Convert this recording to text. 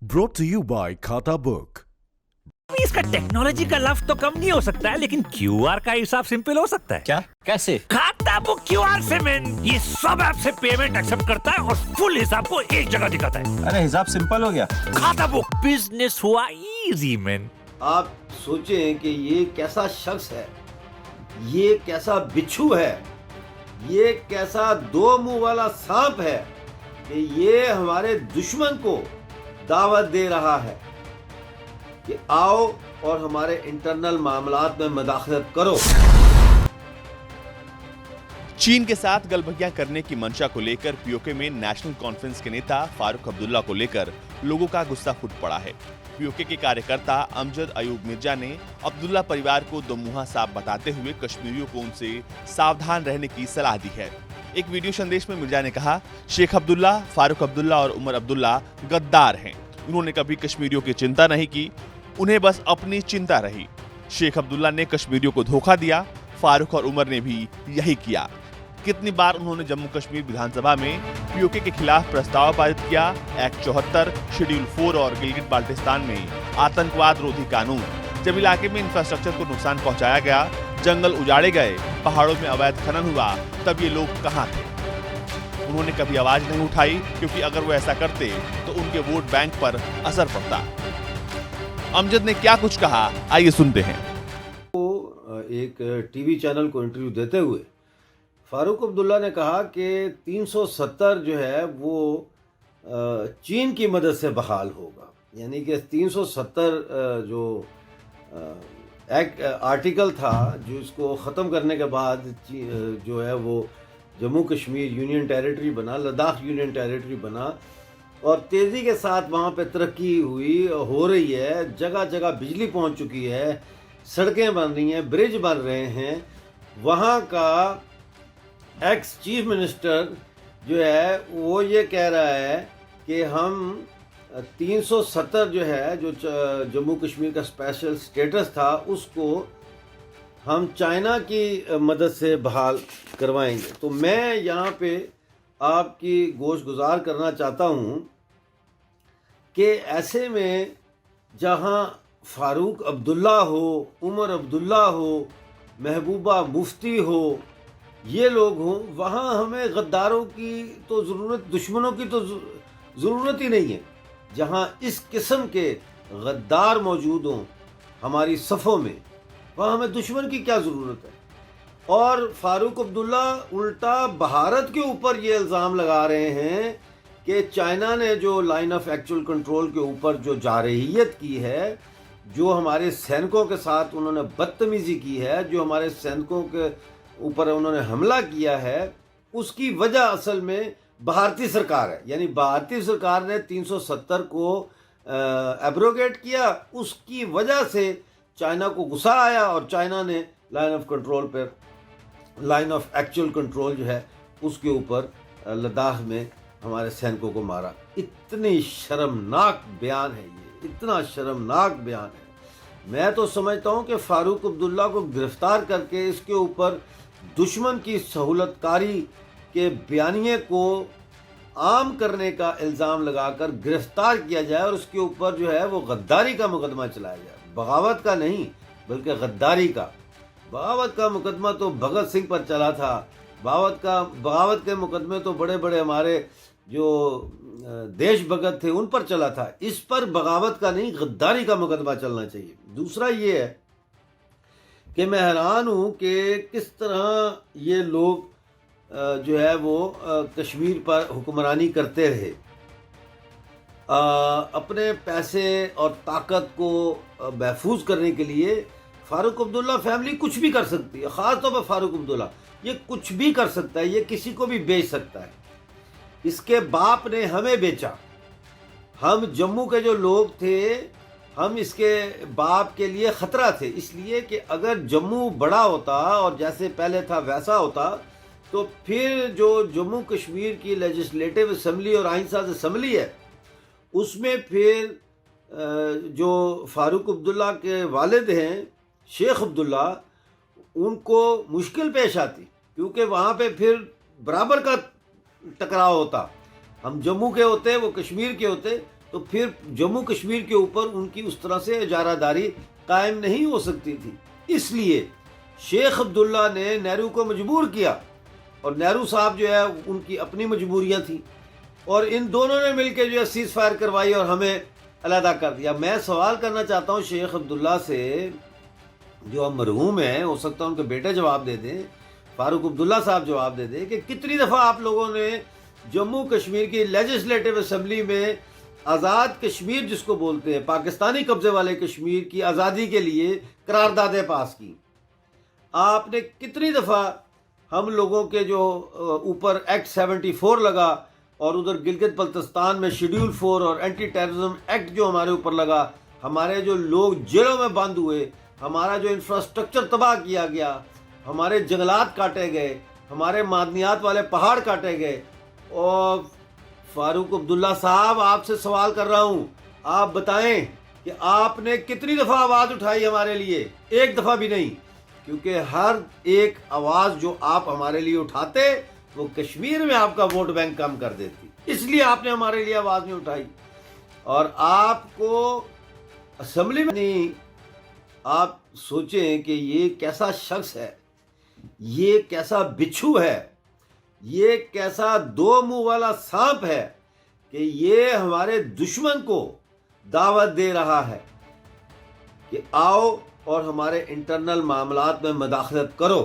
Brought to you by Khata Book. इसका technology का लफ्ज तो कम नहीं हो सकता है, लेकिन क्यूआर का हिसाब सिंपल हो सकता है। क्या? कैसे? खाता बुक क्यूआर से मैन, ये सब ऐप से पेमेंट एक्सेप्ट करता है और फुल हिसाब को एक जगह दिखाता है। अरे हिसाब सिंपल हो गया। खाता बुक बिजनेस हुआ इजी मैन। आप सोचें कि ये कैसा शख्स है, ये कैसा बिच्छू है, ये कैसा दो मुंह वाला सांप है कि ये हमारे दुश्मन को दावत दे रहा है कि आओ और हमारे इंटरनल मामलात में मदाखलत करो। चीन के साथ गलबगियां करने की मंशा को लेकर पीओके में नेशनल कॉन्फ्रेंस के नेता फारूक अब्दुल्ला को लेकर लोगों का गुस्सा फूट पड़ा है। पीओके के कार्यकर्ता अमजद अयूब मिर्जा ने अब्दुल्ला परिवार को दोमुहा सांप बताते हुए कश्मीरियों को उनसे सावधान रहने की सलाह दी है। एक वीडियो संदेश में मिर्जा ने कहा, शेख अब्दुल्ला, फारूक अब्दुल्ला और उमर अब्दुल्ला गद्दार हैं। उन्होंने कभी कश्मीरियों की चिंता नहीं की, उन्हें बस अपनी चिंता रही। शेख अब्दुल्ला ने कश्मीरियों को धोखा दिया, फारूक और उमर ने भी यही किया। कितनी बार उन्होंने जम्मू कश्मीर विधानसभा में पीओके के खिलाफ प्रस्ताव पारित किया, एक्ट 74, शेड्यूल 4 और गिलगित बाल्टिस्तान में आतंकवाद रोधी कानून। जब इलाके में इंफ्रास्ट्रक्चर को नुकसान पहुंचाया गया, जंगल उजाड़े गए, पहाड़ों में अवैध खनन हुआ, तब ये लोग कहां थे? उन्होंने कभी आवाज नहीं उठाई, क्योंकि अगर वो ऐसा करते तो उनके वोट बैंक पर असर पड़ता। अमजद ने क्या कुछ कहा, आइए सुनते हैं। एक टीवी चैनल को इंटरव्यू देते हुए फारूक अब्दुल्ला ने कहा कि 370 जो है वो चीन की मदद से बहाल होगा, यानी कि 370 जो एक्ट आर्टिकल था जो इसको ख़त्म करने के बाद जो है वो जम्मू कश्मीर यूनियन टेरिटरी बना, लद्दाख यूनियन टेरिटरी बना और तेज़ी के साथ वहाँ पे तरक्की हुई हो रही है। जगह जगह बिजली पहुँच चुकी है, सड़कें बन रही हैं, ब्रिज बन रहे हैं। वहाँ का एक्स चीफ मिनिस्टर जो है वो ये कह रहा है कि हम 370 जो है जो जम्मू कश्मीर का स्पेशल स्टेटस था उसको हम चाइना की मदद से बहाल करवाएंगे। तो मैं यहाँ पे आपकी गोश गुजार करना चाहता हूँ कि ऐसे में जहाँ फारूक अब्दुल्ला हो, उमर अब्दुल्ला हो, महबूबा मुफ्ती हो, ये लोग हों, वहाँ हमें गद्दारों की तो ज़रूरत, दुश्मनों की तो ज़रूरत ही नहीं है। जहाँ इस किस्म के गद्दार मौजूद हों हमारी सफ़ों में, वहाँ हमें दुश्मन की क्या ज़रूरत है। और फारूक अब्दुल्ला उल्टा भारत के ऊपर ये इल्ज़ाम लगा रहे हैं कि चाइना ने जो लाइन ऑफ एक्चुअल कंट्रोल के ऊपर जो जारहियत की है, जो हमारे सैनिकों के साथ उन्होंने बदतमीज़ी की है, जो हमारे सैनिकों के ऊपर उन्होंने हमला किया है, उसकी वजह असल में भारतीय सरकार है। यानी भारतीय सरकार ने 370 को एब्रोगेट किया, उसकी वजह से चाइना को गुस्सा आया और चाइना ने लाइन ऑफ कंट्रोल पर, लाइन ऑफ एक्चुअल कंट्रोल जो है उसके ऊपर लद्दाख में हमारे सैनिकों को मारा। इतनी शर्मनाक बयान है ये, इतना शर्मनाक बयान है। मैं तो समझता हूँ कि फारूक अब्दुल्ला को गिरफ्तार करके इसके ऊपर दुश्मन की सहूलतकारी के बयानिए को आम करने का इल्ज़ाम लगाकर गिरफ्तार किया जाए और उसके ऊपर जो है वो गद्दारी का मुकदमा चलाया जाए, बगावत का नहीं बल्कि गद्दारी का। बगावत का मुकदमा तो भगत सिंह पर चला था, बगावत के मुकदमे तो बड़े बड़े हमारे जो देश भगत थे उन पर चला था। इस पर बगावत का नहीं, गद्दारी का मुकदमा चलना चाहिए। दूसरा ये है कि मैं हैरान हूँ कि किस तरह ये लोग जो है वो कश्मीर पर हुक्मरानी करते रहे, अपने पैसे और ताकत को महफूज करने के लिए। फारूक अब्दुल्ला फैमिली कुछ भी कर सकती है, ख़ास तौर पर फारूक अब्दुल्ला ये कुछ भी कर सकता है, ये किसी को भी बेच सकता है। इसके बाप ने हमें बेचा, हम जम्मू के जो लोग थे, हम इसके बाप के लिए ख़तरा थे। इसलिए कि अगर जम्मू बड़ा होता और जैसे पहले था वैसा होता तो फिर जो जम्मू कश्मीर की लेजिस्लेटिव असम्बली और आइन साज असम्बली है उसमें फिर जो फारूक अब्दुल्ला के वालिद हैं शेख अब्दुल्ला, उनको मुश्किल पेश आती, क्योंकि वहाँ पे फिर बराबर का टकराव होता। हम जम्मू के होते, वो कश्मीर के होते, تو پھر جموں کشمیر کے اوپر ان کی اس طرح سے اجارہ داری قائم نہیں ہو سکتی تھی. اس لیے شیخ عبداللہ نے نہرو کو مجبور کیا، اور نہرو صاحب جو ہے ان کی اپنی مجبوریاں تھیں، اور ان دونوں نے مل کے جو ہے سیز فائر کروائی اور ہمیں علیحدہ کر دیا. میں سوال کرنا چاہتا ہوں شیخ عبداللہ سے، جو مرحوم ہیں، ہو سکتا ہے ان کے بیٹے جواب دے دیں، فاروق عبداللہ صاحب جواب دے دیں کہ کتنی دفعہ آپ لوگوں نے جموں کشمیر کی لیجسلیٹو اسمبلی میں آزاد کشمیر جس کو بولتے ہیں، پاکستانی قبضے والے کشمیر کی آزادی کے لیے قراردادیں پاس کی. آپ نے کتنی دفعہ ہم لوگوں کے جو اوپر ایکٹ 74 لگا، اور ادھر گلگت بلتستان میں شیڈیول 4 اور اینٹی ٹیررزم ایکٹ جو ہمارے اوپر لگا، ہمارے جو لوگ جیلوں میں بند ہوئے، ہمارا جو انفراسٹرکچر تباہ کیا گیا، ہمارے جنگلات کاٹے گئے، ہمارے معدنیات والے پہاڑ کاٹے گئے. اور فاروق عبداللہ صاحب آپ سے سوال کر رہا ہوں، آپ بتائیں کہ آپ نے کتنی دفعہ آواز اٹھائی ہمارے لیے؟ ایک دفعہ بھی نہیں، کیونکہ ہر ایک آواز جو آپ ہمارے لیے اٹھاتے وہ کشمیر میں آپ کا ووٹ بینک کم کر دیتی، اس لیے آپ نے ہمارے لیے آواز نہیں اٹھائی. اور آپ کو اسمبلی میں نہیں، آپ سوچیں کہ یہ کیسا شخص ہے، یہ کیسا بچھو ہے، یہ کیسا دو منہ والا سانپ ہے کہ یہ ہمارے دشمن کو دعوت دے رہا ہے کہ آؤ اور ہمارے انٹرنل معاملات میں مداخلت کرو.